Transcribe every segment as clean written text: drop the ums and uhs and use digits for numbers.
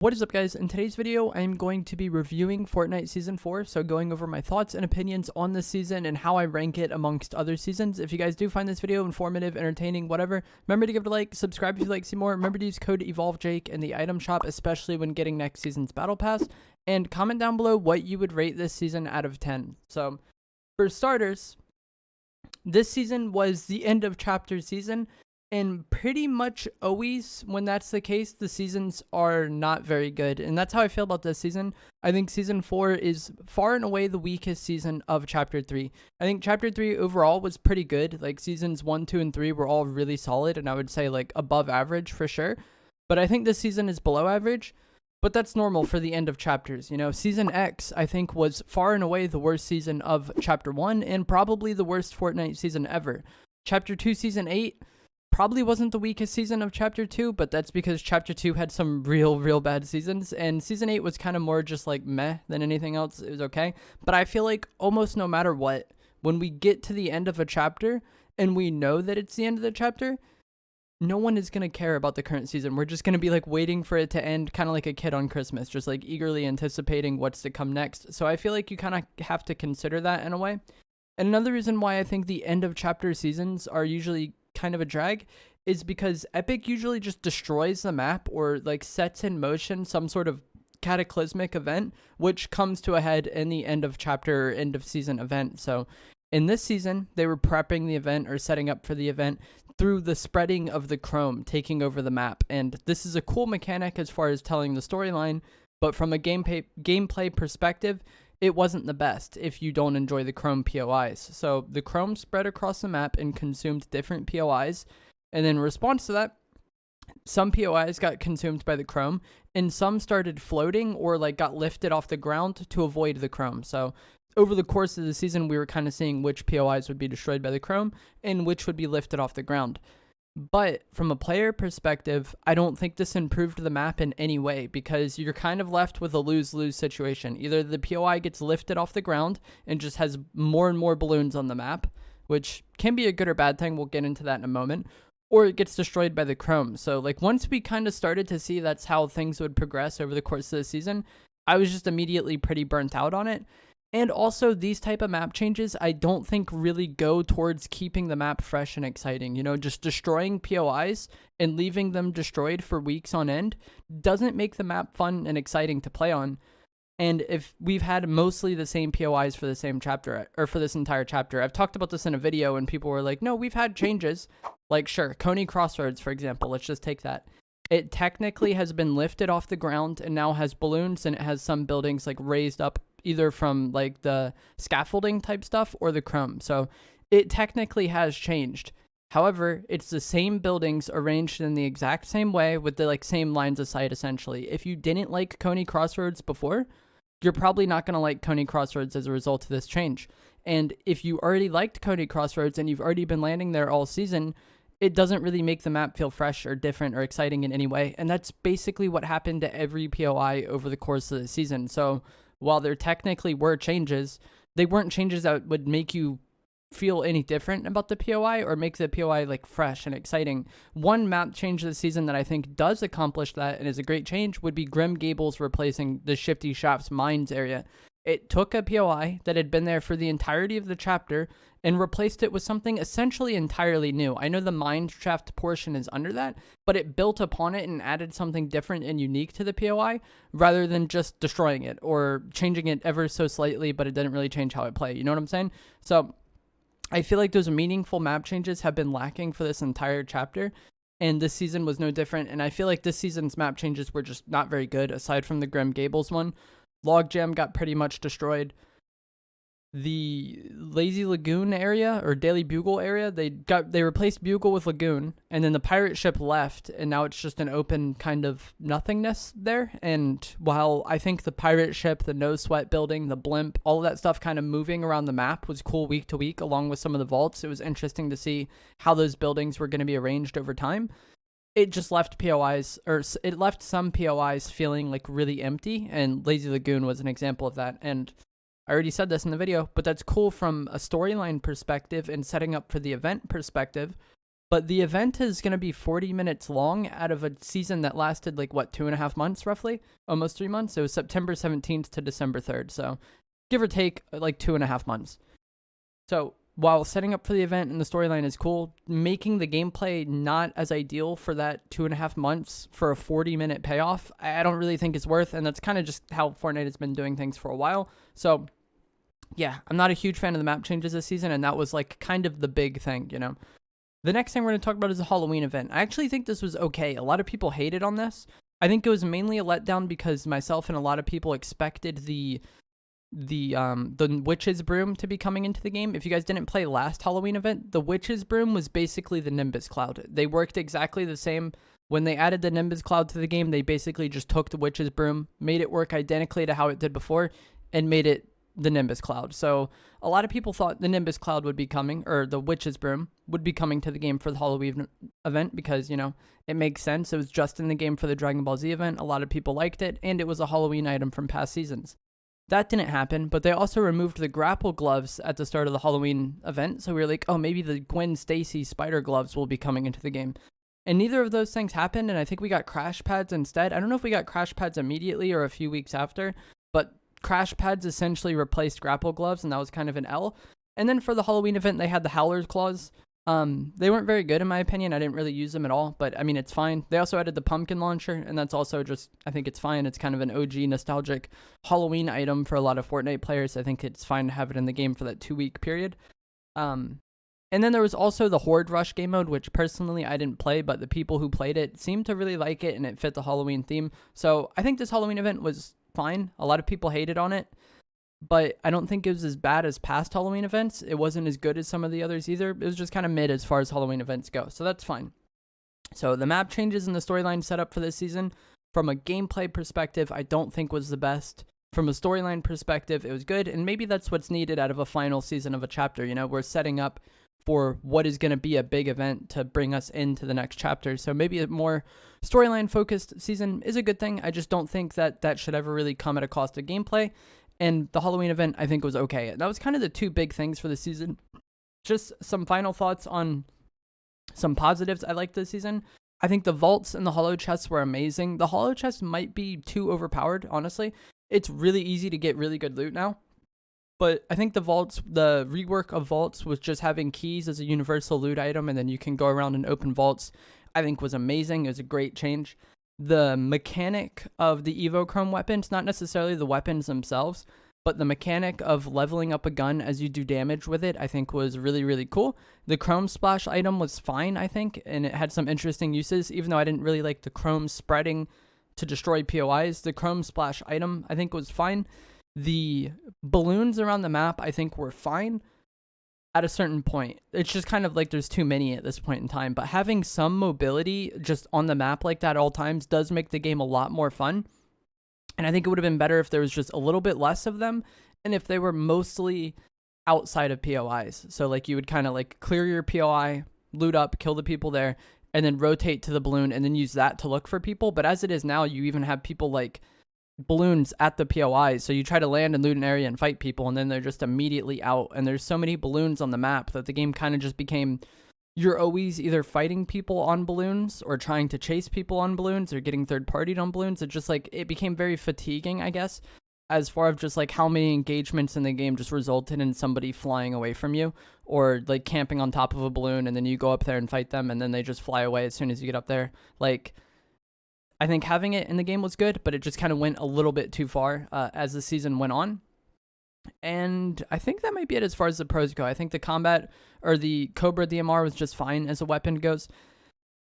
What is up, guys? In today's video, I'm going to be reviewing Fortnite Season 4, so going over my thoughts and opinions on this season and how I rank it amongst other seasons. If you guys do find this video informative, entertaining, whatever, remember to give it a like, subscribe if you'd like to see more, remember to use code EvolveJake in the item shop, especially when getting next season's Battle Pass, and comment down below what you would rate this season out of 10. So, for starters, this season was the end of chapter season. And pretty much always when that's the case, the seasons are not very good. And that's how I feel about this season. I think Season 4 is far and away the weakest season of Chapter 3. I think Chapter 3 overall was pretty good. Like Seasons 1, 2, and 3 were all really solid. And I would say like above average for sure. But I think this season is below average. But that's normal for the end of chapters. You know, Season X, I think, was far and away the worst season of Chapter 1. And probably the worst Fortnite season ever. Chapter 2, Season 8... probably wasn't the weakest season of Chapter 2, but that's because Chapter 2 had some real bad seasons, and Season 8 was kind of more just like meh than anything else. It was okay, but I feel like almost no matter what, when we get to the end of a chapter, and we know that it's the end of the chapter, no one is going to care about the current season. We're just going to be like waiting for it to end, kind of like a kid on Christmas, just like eagerly anticipating what's to come next. So I feel like you kind of have to consider that in a way. And another reason why I think the end of chapter seasons are usually kind of a drag is because Epic usually just destroys the map or like sets in motion some sort of cataclysmic event which comes to a head in the end of chapter or end of season event. So in this season they were prepping the event or setting up for the event through the spreading of the chrome taking over the map, and this is a cool mechanic as far as telling the storyline, but from a gameplay perspective it wasn't the best if you don't enjoy the chrome POIs. So the chrome spread across the map and consumed different POIs. And in response to that, some POIs got consumed by the chrome and some started floating or like got lifted off the ground to avoid the chrome. So over the course of the season, we were kind of seeing which POIs would be destroyed by the chrome and which would be lifted off the ground. But from a player perspective, I don't think this improved the map in any way because you're kind of left with a lose-lose situation. Either the POI gets lifted off the ground and just has more and more balloons on the map, which can be a good or bad thing. We'll get into that in a moment. Or it gets destroyed by the chrome. So like once we kind of started to see that's how things would progress over the course of the season, I was just immediately pretty burnt out on it. And also, these type of map changes, I don't think really go towards keeping the map fresh and exciting. You know, just destroying POIs and leaving them destroyed for weeks on end doesn't make the map fun and exciting to play on. And if we've had mostly the same POIs for the same chapter, or for this entire chapter, I've talked about this in a video and people were like, no, we've had changes. Like, sure, Coney Crossroads, for example, let's just take that. It technically has been lifted off the ground and now has balloons, and it has some buildings like raised up either from like the scaffolding type stuff or the chrome. So it technically has changed. However, it's the same buildings arranged in the exact same way with the like same lines of sight essentially. If you didn't like Coney Crossroads before, you're probably not going to like Coney Crossroads as a result of this change. And if you already liked Coney Crossroads and you've already been landing there all season, it doesn't really make the map feel fresh or different or exciting in any way. And that's basically what happened to every POI over the course of the season. So while there technically were changes, they weren't changes that would make you feel any different about the POI or make the POI like fresh and exciting. One map change this season that I think does accomplish that and is a great change would be Grim Gables replacing the Shifty Shafts Mines area. It took a POI that had been there for the entirety of the chapter and replaced it with something essentially entirely new. I know the mine shaft portion is under that, but it built upon it and added something different and unique to the POI rather than just destroying it or changing it ever so slightly, but it didn't really change how it play. You know what I'm saying? So I feel like those meaningful map changes have been lacking for this entire chapter, and this season was no different. And I feel like this season's map changes were just not very good aside from the Grim Gables one. Logjam got pretty much destroyed. The Lazy Lagoon area or Daily Bugle area, they replaced Bugle with Lagoon, and then the pirate ship left, and now it's just an open kind of nothingness there. And while I think the pirate ship, the No Sweat building, the blimp, all of that stuff kind of moving around the map was cool week to week along with some of the vaults, it was interesting to see how those buildings were going to be arranged over time. It just left POIs, or it left some POIs feeling like really empty, and Lazy Lagoon was an example of that. And I already said this in the video, but that's cool from a storyline perspective and setting up for the event perspective. But the event is going to be 40 minutes long out of a season that lasted like, what, 2.5 months roughly? Almost 3 months. It was September 17th to December 3rd. So give or take like 2.5 months. So while setting up for the event and the storyline is cool, making the gameplay not as ideal for that 2.5 months for a 40-minute payoff, I don't really think it's worth. And that's kind of just how Fortnite has been doing things for a while. So yeah, I'm not a huge fan of the map changes this season. And that was like kind of the big thing, you know. The next thing we're going to talk about is the Halloween event. I actually think this was okay. A lot of people hated on this. I think it was mainly a letdown because myself and a lot of people expected the witch's broom to be coming into the game. If you guys didn't play last Halloween event, the witch's broom was basically the Nimbus cloud. They worked exactly the same. When they added the Nimbus cloud to the game, they basically just took the witch's broom, made it work identically to how it did before, and made it the Nimbus cloud. So a lot of people thought the Nimbus cloud would be coming, or the witch's broom would be coming to the game for the Halloween event because, you know, it makes sense. It was just in the game for the Dragon Ball Z event. A lot of people liked it, and it was a Halloween item from past seasons. That didn't happen, but they also removed the grapple gloves at the start of the Halloween event. So we were like, oh, maybe the Gwen Stacy spider gloves will be coming into the game. And neither of those things happened, and I think we got crash pads instead. I don't know if we got crash pads immediately or a few weeks after, but crash pads essentially replaced grapple gloves, and that was kind of an L. And then for the Halloween event, they had the Howler's Claws. They weren't very good in my opinion. I didn't really use them at all, but I mean, it's fine. They also added the pumpkin launcher, and that's also just, I think it's fine. It's kind of an OG nostalgic Halloween item for a lot of Fortnite players. I think it's fine to have it in the game for that 2-week period. And then there was also the Horde Rush game mode, which personally I didn't play, but the people who played it seemed to really like it, and it fit the Halloween theme. So I think this Halloween event was fine. A lot of people hated on it, but I don't think it was as bad as past Halloween events. It wasn't as good as some of the others either. It was just kind of mid as far as Halloween events go, so that's fine. So the map changes and the storyline setup for this season, from a gameplay perspective, I don't think was the best. From a storyline perspective, it was good, and maybe that's what's needed out of a final season of a chapter. You know, we're setting up for what is going to be a big event to bring us into the next chapter. So maybe a more storyline focused season is a good thing. I just don't think that that should ever really come at a cost of gameplay. And the Halloween event, I think, was okay. That was kind of the two big things for the season. Just some final thoughts on some positives I liked this season. I think the vaults and the holo chests were amazing. The holo chests might be too overpowered, honestly. It's really easy to get really good loot now. But I think the vaults, the rework of vaults was just having keys as a universal loot item, and then you can go around and open vaults, I think was amazing. It was a great change. The mechanic of the Evochrome weapons, not necessarily the weapons themselves, but the mechanic of leveling up a gun as you do damage with it, I think was really, really cool. The Chrome Splash item was fine, I think, and it had some interesting uses, even though I didn't really like the Chrome spreading to destroy POIs. The Chrome Splash item, I think, was fine. The balloons around the map, I think, were fine at a certain point. It's just kind of like there's too many at this point in time. But having some mobility just on the map like that at all times does make the game a lot more fun. And I think it would have been better if there was just a little bit less of them, and if they were mostly outside of POIs. So like you would kind of like clear your POI, loot up, kill the people there, and then rotate to the balloon and then use that to look for people. But as it is now, you even have people like balloons at the POIs, so you try to land and loot an area and fight people, and then they're just immediately out. And there's so many balloons on the map that the game kind of just became, you're always either fighting people on balloons or trying to chase people on balloons or getting third-partied on balloons. It just like, it became very fatiguing, I guess, as far as just like how many engagements in the game just resulted in somebody flying away from you, or like camping on top of a balloon and then you go up there and fight them and then they just fly away as soon as you get up there. Like, I think having it in the game was good, but it just kind of went a little bit too far as the season went on. And I think that might be it as far as the pros go. I think the combat, or the Cobra DMR, was just fine as a weapon goes.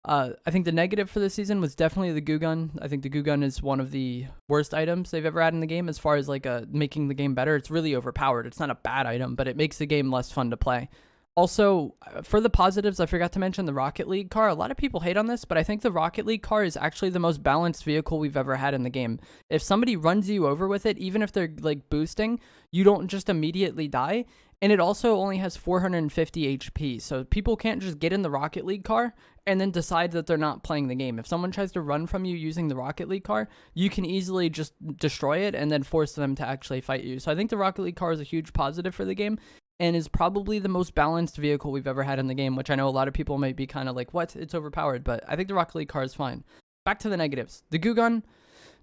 I think the negative for this season was definitely the goo gun. I think the goo gun is one of the worst items they've ever had in the game as far as like making the game better. It's really overpowered. It's not a bad item, but it makes the game less fun to play. Also, for the positives, I forgot to mention the Rocket League car. A lot of people hate on this, but I think the Rocket League car is actually the most balanced vehicle we've ever had in the game. If somebody runs you over with it, even if they're like boosting, you don't just immediately die. And it also only has 450 HP, so people can't just get in the Rocket League car and then decide that they're not playing the game. If someone tries to run from you using the Rocket League car, you can easily just destroy it and then force them to actually fight you. So I think the Rocket League car is a huge positive for the game. and is probably the most balanced vehicle we've ever had in the game, which I know a lot of people might be kind of like, what? It's overpowered, but I think the Rocket League car is fine. Back to the negatives. The goo gun,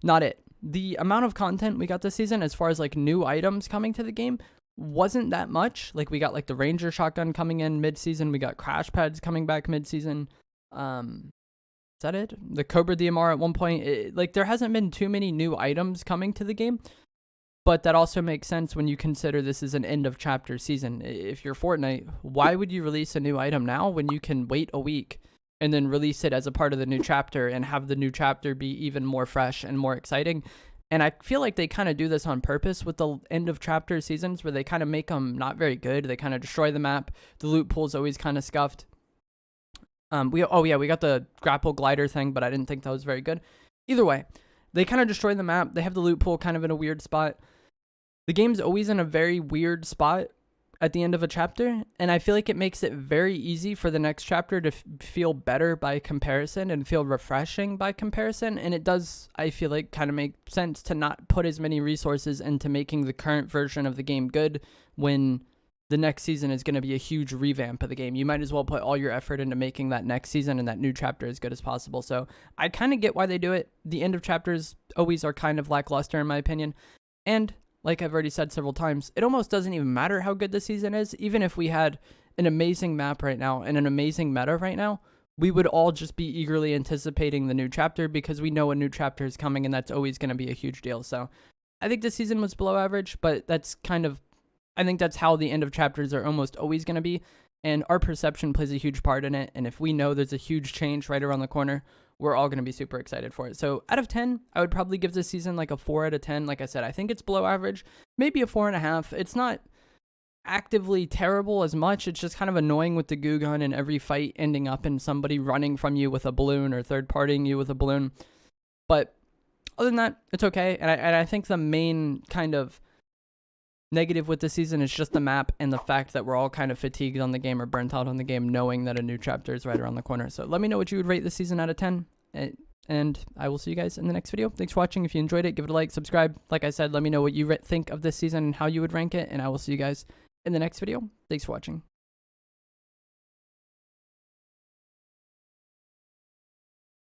not it. The amount of content we got this season as far as like new items coming to the game wasn't that much. Like we got like the Ranger shotgun coming in mid-season. We got crash pads coming back mid-season. Is that it? The Cobra DMR at one point. Like there hasn't been too many new items coming to the game. But that also makes sense when you consider this is an end of chapter season. If you're Fortnite, why would you release a new item now when you can wait a week and then release it as a part of the new chapter and have the new chapter be even more fresh and more exciting? And I feel like they kind of do this on purpose with the end of chapter seasons where they kind of make them not very good. They kind of destroy the map. The loot pool's always kind of scuffed. We got the grapple glider thing, but I didn't think that was very good. Either way, they kind of destroy the map. They have the loot pool kind of in a weird spot. The game's always in a very weird spot at the end of a chapter, and I feel like it makes it very easy for the next chapter to feel better by comparison and feel refreshing by comparison, and it does, I feel like, kind of make sense to not put as many resources into making the current version of the game good when the next season is going to be a huge revamp of the game. You might as well put all your effort into making that next season and that new chapter as good as possible. So I kind of get why they do it. The end of chapters always are kind of lackluster in my opinion, and like I've already said several times, it almost doesn't even matter how good the season is. Even if we had an amazing map right now and an amazing meta right now, we would all just be eagerly anticipating the new chapter because we know a new chapter is coming and that's always going to be a huge deal. So I think this season was below average, but that's kind of, I think that's how the end of chapters are almost always going to be. And our perception plays a huge part in it. And if we know there's a huge change right around the corner, we're all going to be super excited for it. So out of 10, I would probably give this season like a 4 out of 10. Like I said, I think it's below average, maybe a 4.5. It's not actively terrible as much. It's just kind of annoying with the goo gun and every fight ending up in somebody running from you with a balloon or third partying you with a balloon. But other than that, it's okay. And I think the main kind of negative with the season is just the map and the fact that we're all kind of fatigued on the game or burnt out on the game knowing that a new chapter is right around the corner. So let me know what you would rate this season out of 10, and I will see you guys in the next video. Thanks for watching. If you enjoyed it, give it a like, subscribe. Like I said, let me know what you think of this season and how you would rank it, and I will see you guys in the next video. Thanks for watching.